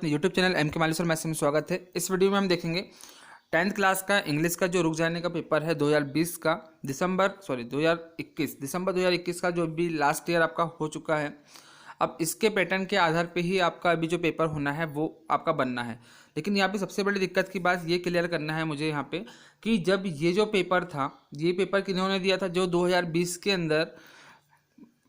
अपने YouTube channel M के Maleshwar maths में स्वागत है। इस वीडियो में हम देखेंगे 10th क्लास का इंग्लिश का जो रुक जाने का पेपर है 2020 का दिसंबर 2021 का जो भी लास्ट ईयर आपका हो चुका है। अब इसके पैटर्न के आधार पे ही आपका अभी जो पेपर होना है वो आपका बनना है। लेकिन यहाँ पे सबसे बड़ी दिक्कत की बात ये क्लियर करना है मुझे यहाँ पे कि जब ये जो पेपर था, ये पेपर किन्होंने दिया था, जो 2020 के अंदर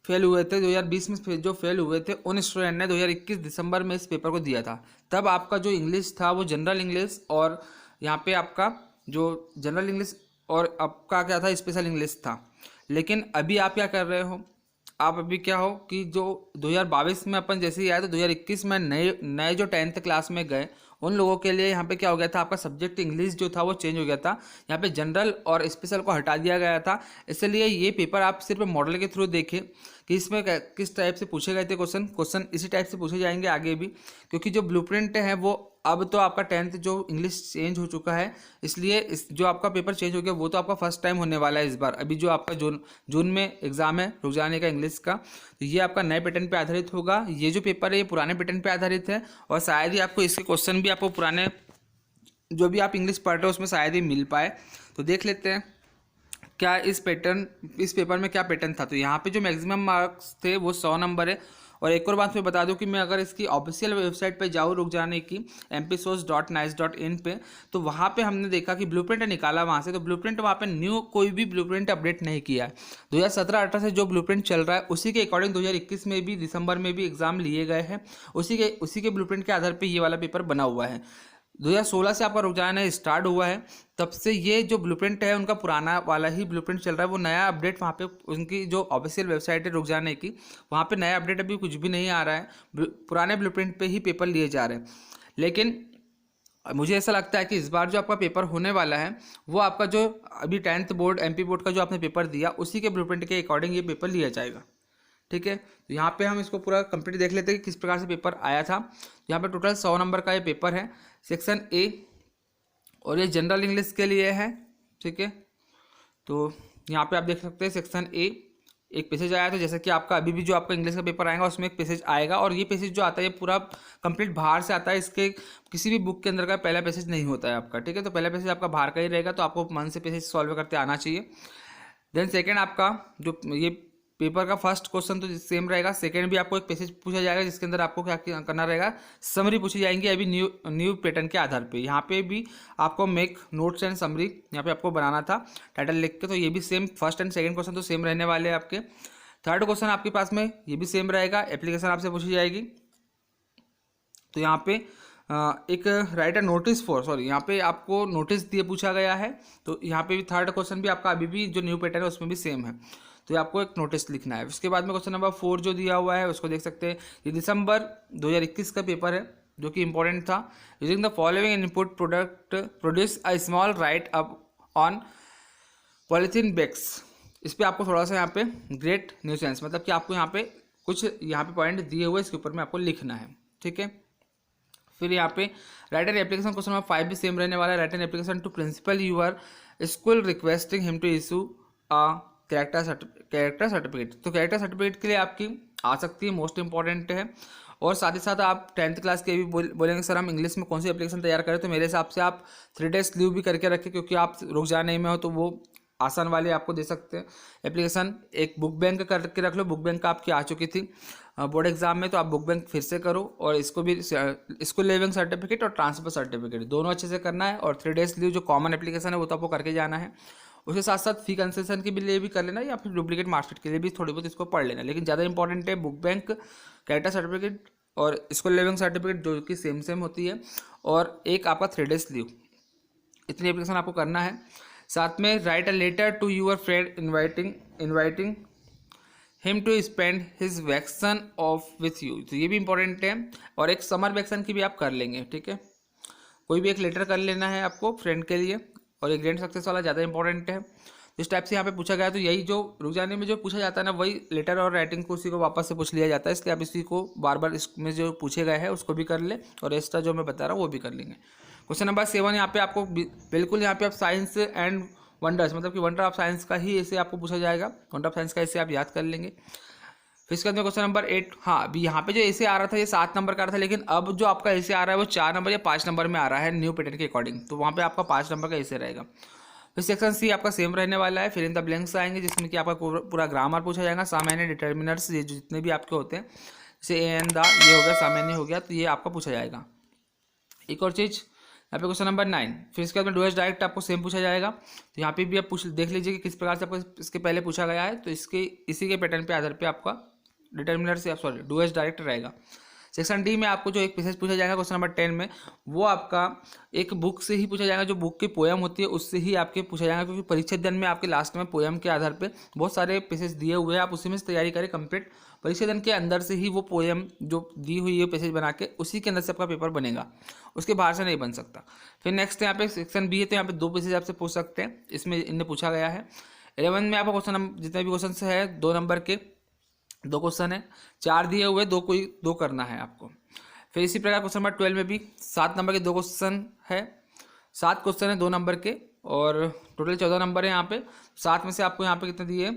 फेल हुए थे। 2020 में जो फेल हुए थे उन स्टूडेंट ने 2021 दिसंबर में इस पेपर को दिया था। तब आपका जो इंग्लिश था वो जनरल इंग्लिश और यहाँ पे आपका जो जनरल इंग्लिश और आपका क्या था, स्पेशल इंग्लिश था। लेकिन अभी आप क्या कर रहे हो, आप अभी क्या हो कि जो 2022 में अपन जैसे ही आए तो 2021 में नए जो 10th क्लास में गए उन लोगों के लिए यहाँ पे क्या हो गया था, आपका सब्जेक्ट इंग्लिश जो था वो चेंज हो गया था। यहाँ पे जनरल और स्पेशल को हटा दिया गया था। इसलिए ये पेपर आप सिर्फ मॉडल के थ्रू देखें कि इसमें किस टाइप से पूछे गए थे क्वेश्चन इसी टाइप से पूछे जाएंगे आगे भी, क्योंकि जो ब्लूप्रिंट है वो अब तो आपका 10th जो इंग्लिश चेंज हो चुका है, इसलिए इस जो आपका पेपर चेंज हो गया वो तो आपका फर्स्ट टाइम होने वाला है इस बार। अभी जो आपका जून में एग्जाम है रुक जाने का इंग्लिश का, तो ये आपका नए पैटर्न पे आधारित होगा। ये जो पेपर है ये पुराने पैटर्न पे आधारित है और शायद ही आपको इसके क्वेश्चन भी आपको पुराने जो भी आप इंग्लिश पढ़ रहे हो उसमें शायद ही मिल पाए। तो देख लेते हैं क्या इस पेपर में क्या पैटर्न था। तो यहाँ पे जो मैक्सिमम मार्क्स थे वो 100 नंबर है। और एक और बात मैं बता दूं कि मैं अगर इसकी ऑफिशियल वेबसाइट पे जाऊँ रुक जाने की mpsource.nice.in पे, तो वहाँ पे हमने देखा कि ब्लूप्रिंट निकाला वहाँ से, तो ब्लूप्रिंट वहाँ पे न्यू कोई भी ब्लूप्रिंट अपडेट नहीं किया है। 2017-18 से जो ब्लूप्रिंट चल रहा है उसी के अकॉर्डिंग 2021 में भी दिसंबर में भी एग्जाम लिए गए हैं। उसी के ब्लूप्रिंट के आधार पर ये वाला पेपर बना हुआ है। 2016 से आपका रुझान स्टार्ट हुआ है, तब से ये जो ब्लूप्रिंट है उनका पुराना वाला ही ब्लूप्रिंट चल रहा है। वो नया अपडेट वहाँ पे उनकी जो ऑफिशियल वेबसाइट है रुक जाने की, वहाँ पे नया अपडेट अभी कुछ भी नहीं आ रहा है। पुराने ब्लूप्रिंट पे ही पेपर लिए जा रहे हैं। लेकिन मुझे ऐसा लगता है कि इस बार जो आपका पेपर होने वाला है वो आपका जो अभी 10th बोर्ड MP बोर्ड का जो आपने पेपर दिया उसी के ब्लूप्रिंट के अकॉर्डिंग ये पेपर लिया जाएगा। ठीक है, तो यहाँ पे हम इसको पूरा कंप्लीट देख लेते हैं कि किस प्रकार से पेपर आया था। यहाँ पे टोटल 100 नंबर का ये पेपर है, सेक्शन A, और ये जनरल इंग्लिश के लिए है। ठीक है, तो यहाँ पे आप देख सकते हैं सेक्शन A एक पैसेज आया था, जैसे कि आपका अभी भी जो आपका इंग्लिश का पेपर आएगा उसमें एक पैसेज आएगा। और ये पैसेज जो आता है ये पूरा कंप्लीट बाहर से आता है, इसके किसी भी बुक के अंदर का पहला पैसेज नहीं होता है आपका। ठीक है, तो पहला पैसेज आपका बाहर का ही रहेगा, तो आपको मन से पैसेज सॉल्व करते आना चाहिए। देन सेकेंड आपका जो ये पेपर का फर्स्ट क्वेश्चन तो सेम रहेगा। सेकंड भी आपको एक पैसेज पूछा जाएगा जिसके अंदर आपको क्या करना रहेगा, समरी पूछी जाएंगी अभी न्यू पैटर्न के आधार पे। यहाँ पे भी आपको मेक नोट्स एंड समरी यहाँ पे आपको बनाना था टाइटल लिख के, तो ये भी same first and second question तो सेम रहने वाले हैं आपके। थर्ड क्वेश्चन आपके पास में ये भी सेम रहेगा, एप्लीकेशन आपसे पूछी जाएगी। तो यहाँ पे एक right a notice for, sorry यहाँ पे आपको नोटिस दिए पूछा गया है। तो यहाँ पे भी थर्ड क्वेश्चन भी आपका अभी भी जो न्यू पैटर्न है उसमें भी सेम है, तो आपको एक नोटिस लिखना है। उसके बाद में क्वेश्चन नंबर 4 जो दिया हुआ है उसको देख सकते हैं। ये दिसंबर 2021 का पेपर है जो कि इंपॉर्टेंट था। Using the following input product produce a small right up on polythene bags. इस पर आपको थोड़ा सा यहाँ पे ग्रेट न्यूसेंस, मतलब कि आपको यहाँ पे कुछ यहाँ पे पॉइंट दिए हुए इसके ऊपर में आपको लिखना है। ठीक है, फिर यहाँ पे write an application, question number 5 भी सेम रहने वाला है। Write an application to principal your school requesting him to issue a character certificate. तो कैरेक्टर सर्टिफिकेट के लिए आपकी आ सकती है, मोस्ट इंपॉर्टेंट है। और साथ ही साथ आप 10th क्लास के भी बोलेंगे सर हम इंग्लिश में कौन सी एप्लीकेशन तैयार करें, तो मेरे हिसाब से आप 3 days लीव भी करके रखें, क्योंकि आप रुक जाने में हो तो वो आसान वाले आपको दे सकते हैं एप्लीकेशन। एक बुक बैंक करके रख लो, बुक बैंक आपकी आ चुकी थी बोर्ड एग्जाम में, तो आप बुक बैंक फिर से करो। और इसको भी स्कूल लिविंग सर्टिफिकेट और ट्रांसफर सर्टिफिकेट दोनों अच्छे से करना है। और 3 days लीव जो कॉमन एप्लीकेशन है वो तो आपको करके जाना है। उसके साथ साथ फी कंसेशन के लिए भी कर लेना, या फिर डुप्लीकेट मार्कशीट के लिए भी थोड़ी बहुत इसको पढ़ लेना। लेकिन ज़्यादा इंपॉर्टेंट है बुक बैंक, कैरेक्टर सर्टिफिकेट और स्कूल लिविंग सर्टिफिकेट जो कि सेम होती है, और एक आपका 3 days लीव। इतनी एप्लीकेशन आपको करना है। साथ में write a letter to your friend inviting him to spend his vacation of with you. तो ये भी इंपॉर्टेंट है। और एक समर वैक्सन की भी आप कर लेंगे। ठीक है, कोई भी एक लेटर कर लेना है आपको फ्रेंड के लिए। और एक ग्रैंड सक्सेस वाला ज़्यादा इंपॉर्टेंट है। इस टाइप से यहाँ पे पूछा गया, तो यही जो रुक जाने में जो पूछा जाता है ना, वही लेटर और राइटिंग को उसी को वापस से पूछ लिया जाता है। इसलिए आप इसी को बार बार इसमें जो पूछे गए हैं उसको भी कर ले, और एक्स्ट्रा जो मैं बता रहा हूँ वो भी कर लेंगे। क्वेश्चन नंबर 7 यहाँ पे आपको बिल्कुल यहाँ पे आप साइंस एंड वंडर्स, मतलब कि वंडर ऑफ साइंस का ही ऐसे आपको पूछा जाएगा। वंडर ऑफ साइंस का ऐसे आप याद कर लेंगे। फिर इसके बाद में क्वेश्चन नंबर 8, हाँ अभी यहाँ पे जो ऐसे आ रहा था ये 7 नंबर का आ रहा था, लेकिन अब जो आपका ऐसे आ रहा है वो 4 नंबर या 5 नंबर में आ रहा है न्यू पैटर्न के अकॉर्डिंग, तो वहाँ पे आपका 5 नंबर का ऐसे रहेगा। फिर सेक्शन सी आपका सेम रहने वाला है, फिर इन द ब्लैंक्स आएंगे जिसमें कि आपका पूरा ग्रामर पूछा जाएगा, सामान्य डिटर्मिनर्स ये जितने भी आपके होते हैं, जैसे ए एन द ये हो गया सामान्य हो गया, तो ये आपका पूछा जाएगा। एक और चीज़ यहाँ पे क्वेश्चन नंबर 9, फिर इसके बाद में डूएस डायरेक्ट आपको सेम पूछा जाएगा, तो यहाँ पे भी आप देख लीजिए कि किस प्रकार से आपको इसके पहले पूछा गया है, तो इसी के पैटर्न पे आधार पे आपका डिटर्मिनर से सॉरी डूएस डायरेक्ट रहेगा। सेक्शन डी में आपको जो एक पैसेज पूछा जाएगा क्वेश्चन नंबर 10 में, वो आपका एक बुक से ही पूछा जाएगा, जो बुक की पोयम होती है उससे ही आपके पूछा जाएगा, क्योंकि परीक्षा दिन में आपके लास्ट में पोयम के आधार पे बहुत सारे पैसेज दिए हुए हैं, आप उसी में से तैयारी करें कंप्लीट, परीक्षा दिन के अंदर से ही वो पोयम जो दी हुई है पैसेज बना के उसी के अंदर से आपका पेपर बनेगा, उसके बाहर से नहीं बन सकता। फिर नेक्स्ट यहाँ पे सेक्शन बी है, तो यहाँ पे 2 पैसेज आपसे पूछ सकते हैं, इसमें इनने पूछा गया है। 11 में आपका क्वेश्चन जितने भी क्वेश्चन है 2 नंबर के 2 क्वेश्चन है, 4 दिए हुए 2 करना है आपको। फिर इसी प्रकार क्वेश्चन नंबर 12 में भी 7 नंबर के 2 क्वेश्चन है, 7 क्वेश्चन है 2 नंबर के, और टोटल 14 नंबर है यहाँ पे। 7 में से आपको यहाँ पे कितने दिए,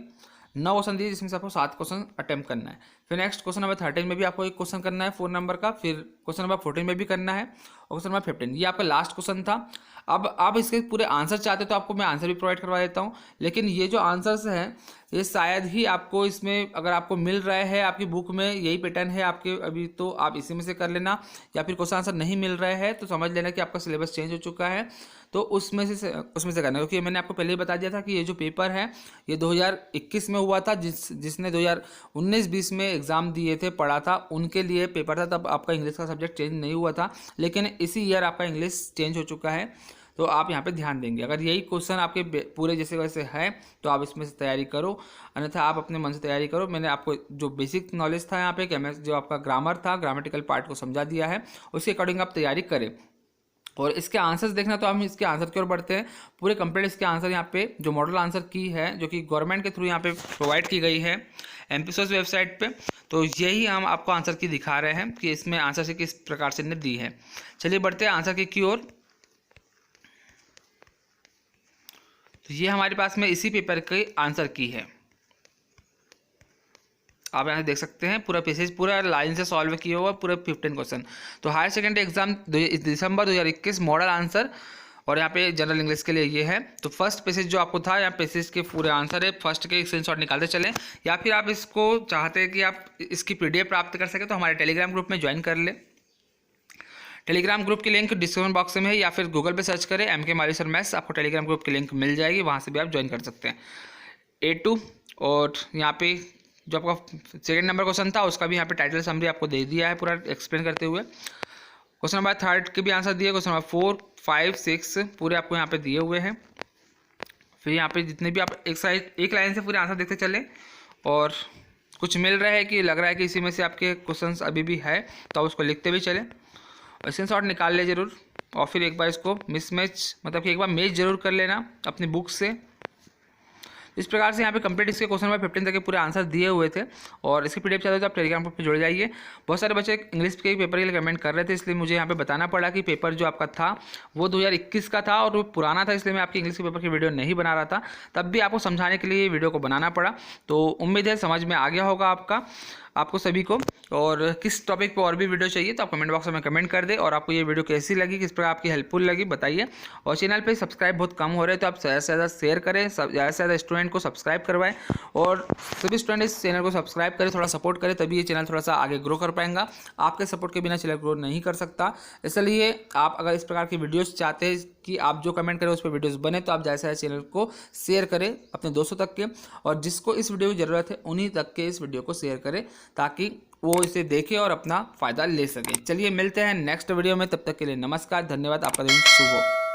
9 क्वेश्चन दिए, जिसमें से आपको 7 क्वेश्चन अटेम्प्ट करना है। फिर नेक्स्ट क्वेश्चन नंबर 13 में भी आपको एक क्वेश्चन करना है 4 नंबर का, फिर क्वेश्चन नंबर 14 में भी करना है, और क्वेश्चन नंबर 15 ये आपका लास्ट क्वेश्चन था। अब आप इसके पूरे आंसर चाहते तो आपको मैं आंसर भी प्रोवाइड करवा देता हूँ, लेकिन ये जो आंसर्स हैं ये शायद ही आपको इसमें अगर आपको मिल रहा है आपकी बुक में यही पैटर्न है आपके अभी, तो आप इसी में से कर लेना, या फिर क्वेश्चन आंसर नहीं मिल रहा है तो समझ लेना कि आपका सिलेबस चेंज हो चुका है, तो उसमें से करना, क्योंकि मैंने आपको पहले ही बता दिया था कि ये जो पेपर है ये 2021 में हुआ था, जिसने 2019-20 में एग्ज़ाम दिए थे पढ़ा था उनके लिए पेपर था, तब आपका इंग्लिश का सब्जेक्ट चेंज नहीं हुआ था, लेकिन इसी ईयर आपका इंग्लिश चेंज हो चुका है, तो आप यहाँ पे ध्यान देंगे। अगर यही क्वेश्चन आपके पूरे जैसे वैसे है तो आप इसमें से तैयारी करो, अन्यथा आप अपने मन से तैयारी करो। मैंने आपको जो बेसिक नॉलेज था यहाँ पे जो आपका ग्रामर था, ग्रामेटिकल पार्ट को समझा दिया है, उसके अकॉर्डिंग आप तैयारी करें। और इसके आंसर्स देखना तो हम इसके आंसर की ओर बढ़ते हैं। पूरे कंप्लीट इसके आंसर यहाँ पे जो मॉडल आंसर की है, जो कि गवर्नमेंट के थ्रू यहाँ पे प्रोवाइड की गई है एमपीसोर्स वेबसाइट पे, तो यही हम आपको आंसर की दिखा रहे हैं कि इसमें आंसर से किस प्रकार से इन्हें दी है। चलिए बढ़ते हैं आंसर की ओर। तो ये हमारे पास में इसी पेपर के आंसर की है, आप यहाँ देख सकते हैं पूरा पैसेज पूरा लाइन से सॉल्व किया हुआ पूरा 15 क्वेश्चन। तो हायर सेकेंडरी एग्जाम दिसंबर 2021 मॉडल आंसर, और यहाँ पे जनरल इंग्लिश के लिए ये है। तो फर्स्ट पैसेज जो आपको था, यहाँ पैसेज के पूरे आंसर है, फर्स्ट के स्क्रीनशॉट निकालते चलें, या फिर आप इसको चाहते हैं कि आप इसकी PDF प्राप्त कर सकें तो हमारे टेलीग्राम ग्रुप में ज्वाइन कर लें। टेलीग्राम ग्रुप की लिंक डिस्क्रिप्शन बॉक्स में है, या फिर गूगल पे सर्च करें MK मारीसर मैथ्स, आपको टेलीग्राम ग्रुप की लिंक मिल जाएगी, वहाँ से भी आप ज्वाइन कर सकते हैं। A2 और यहाँ पे जो आपका सेकंड नंबर क्वेश्चन था उसका भी यहाँ पे टाइटल समरी आपको दे दिया है पूरा एक्सप्लेन करते हुए। क्वेश्चन नंबर 3 के भी आंसर दिए, क्वेश्चन नंबर 4, 5, 6 पूरे आपको यहाँ पे दिए हुए हैं। फिर यहाँ पे जितने भी आप एक लाइन से पूरे आंसर देखते चले, और कुछ मिल रहा है कि लग रहा है कि इसी में से आपके क्वेश्चन अभी भी है तो आप उसको लिखते भी चले, और स्क्रीनशॉट निकाल ले जरूर, और फिर एक बार इसको मिसमैच मतलब कि एक बार मैच जरूर कर लेना अपनी बुक से। इस प्रकार से यहाँ पे कंप्लीट इसके क्वेश्चन नंबर 15 तक के पूरे आंसर दिए हुए थे, और इसके PDF चाहते हो तो आप टेलीग्राम ग्रुप पे जुड़ जाइए। बहुत सारे बच्चे इंग्लिश के पेपर के लिए कमेंट कर रहे थे, इसलिए मुझे यहाँ पे बताना पड़ा कि पेपर जो आपका था वो 2021 का था और वो पुराना था, इसलिए मैं आपकी इंग्लिश के पेपर की वीडियो नहीं बना रहा था, तब भी आपको समझाने के लिए वीडियो को बनाना पड़ा। तो उम्मीद है समझ में आ गया होगा आपको सभी को। और किस टॉपिक पर और भी वीडियो चाहिए तो आप कमेंट बॉक्स में कमेंट कर दे, और आपको ये वीडियो कैसी लगी, किस प्रकार आपकी हेल्पफुल लगी बताइए। और चैनल पे सब्सक्राइब बहुत कम हो रहे हैं तो आप ज़्यादा से ज़्यादा शेयर करें, ज़्यादा से ज़्यादा स्टूडेंट को सब्सक्राइब करवाएं, और सभी स्टूडेंट इस चैनल को सब्सक्राइब करें, थोड़ा सपोर्ट करें, तभी ये चैनल थोड़ा सा आगे ग्रो कर पाएगा। आपके सपोर्ट के बिना चैनल ग्रो नहीं कर सकता, इसलिए आप अगर इस प्रकार की वीडियोज़ चाहते हैं कि आप जो कमेंट करें उस पर वीडियोज़ बने, तो आप जैसे चैनल को शेयर करें अपने दोस्तों तक के, और जिसको इस वीडियो की ज़रूरत है उन्हीं तक के इस वीडियो को शेयर करें, ताकि वो इसे देखे और अपना फ़ायदा ले सके। चलिए मिलते हैं नेक्स्ट वीडियो में, तब तक के लिए नमस्कार, धन्यवाद, आपका दिन शुभ हो।